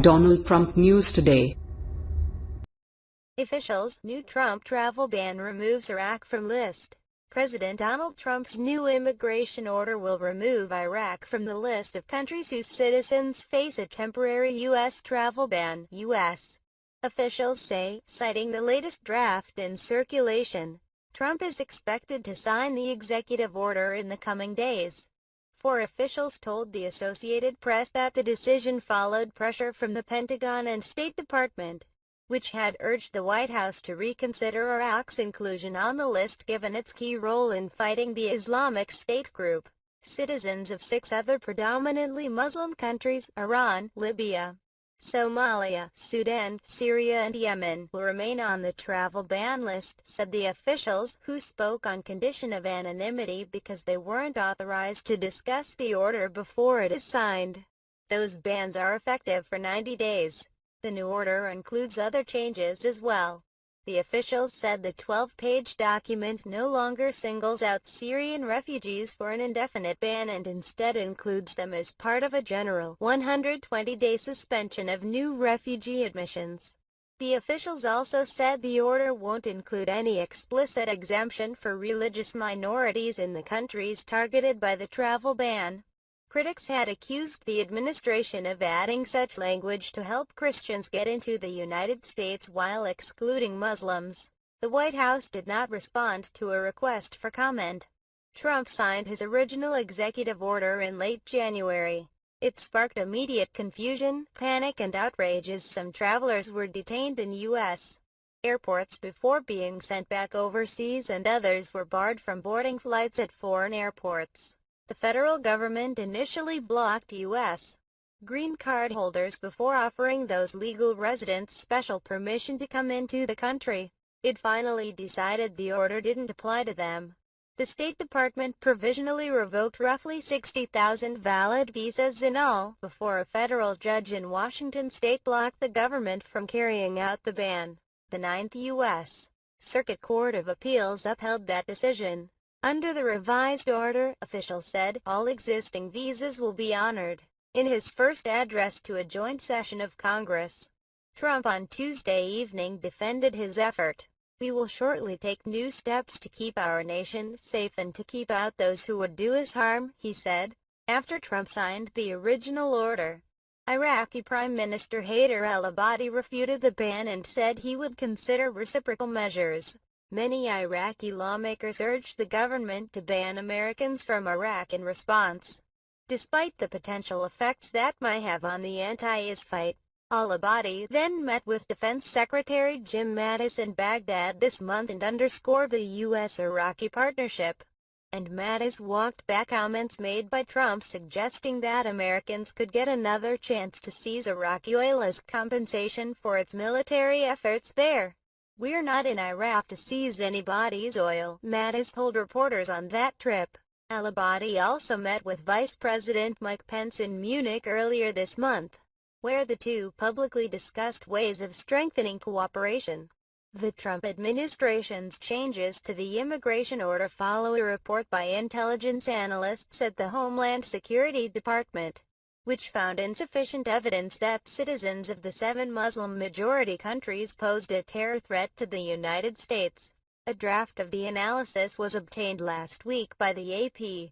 Donald Trump News Today. Officials, new Trump travel ban removes Iraq from list. President Donald Trump's new immigration order will remove Iraq from the list of countries whose citizens face a temporary U.S. travel ban, U.S. officials say, citing the latest draft in circulation. Trump is expected to sign the executive order in the coming days. Four officials told the Associated Press that the decision followed pressure from the Pentagon and State Department, which had urged the White House to reconsider Iraq's inclusion on the list given its key role in fighting the Islamic State group. Citizens of 6 other predominantly Muslim countries, Iran, Libya, Somalia, Sudan, Syria and Yemen, will remain on the travel ban list, said the officials, who spoke on condition of anonymity because they weren't authorized to discuss the order before it is signed. Those bans are effective for 90 days. The new order includes other changes as well. The officials said the 12-page document no longer singles out Syrian refugees for an indefinite ban and instead includes them as part of a general 120-day suspension of new refugee admissions. The officials also said the order won't include any explicit exemption for religious minorities in the countries targeted by the travel ban. Critics had accused the administration of adding such language to help Christians get into the United States while excluding Muslims. The White House did not respond to a request for comment. Trump signed his original executive order in late January. It sparked immediate confusion, panic and outrage as some travelers were detained in U.S. airports before being sent back overseas and others were barred from boarding flights at foreign airports. The federal government initially blocked U.S. green card holders before offering those legal residents special permission to come into the country. It finally decided the order didn't apply to them. The State Department provisionally revoked roughly 60,000 valid visas in all, before a federal judge in Washington state blocked the government from carrying out the ban. The Ninth U.S. Circuit Court of Appeals upheld that decision. Under the revised order, officials said, all existing visas will be honored. In his first address to a joint session of Congress, Trump on Tuesday evening defended his effort. We will shortly take new steps to keep our nation safe and to keep out those who would do us harm, he said, after Trump signed the original order. Iraqi Prime Minister Haider al-Abadi refuted the ban and said he would consider reciprocal measures. Many Iraqi lawmakers urged the government to ban Americans from Iraq in response, despite the potential effects that might have on the anti-IS fight. Al-Abadi then met with Defense Secretary Jim Mattis in Baghdad this month and underscored the U.S.-Iraqi partnership. And Mattis walked back comments made by Trump suggesting that Americans could get another chance to seize Iraqi oil as compensation for its military efforts there. We're not in Iraq to seize anybody's oil, Mattis told reporters on that trip. Al-Abadi also met with Vice President Mike Pence in Munich earlier this month, where the two publicly discussed ways of strengthening cooperation. The Trump administration's changes to the immigration order follow a report by intelligence analysts at the Homeland Security Department, which found insufficient evidence that citizens of the 7 Muslim-majority countries posed a terror threat to the United States. A draft of the analysis was obtained last week by the AP.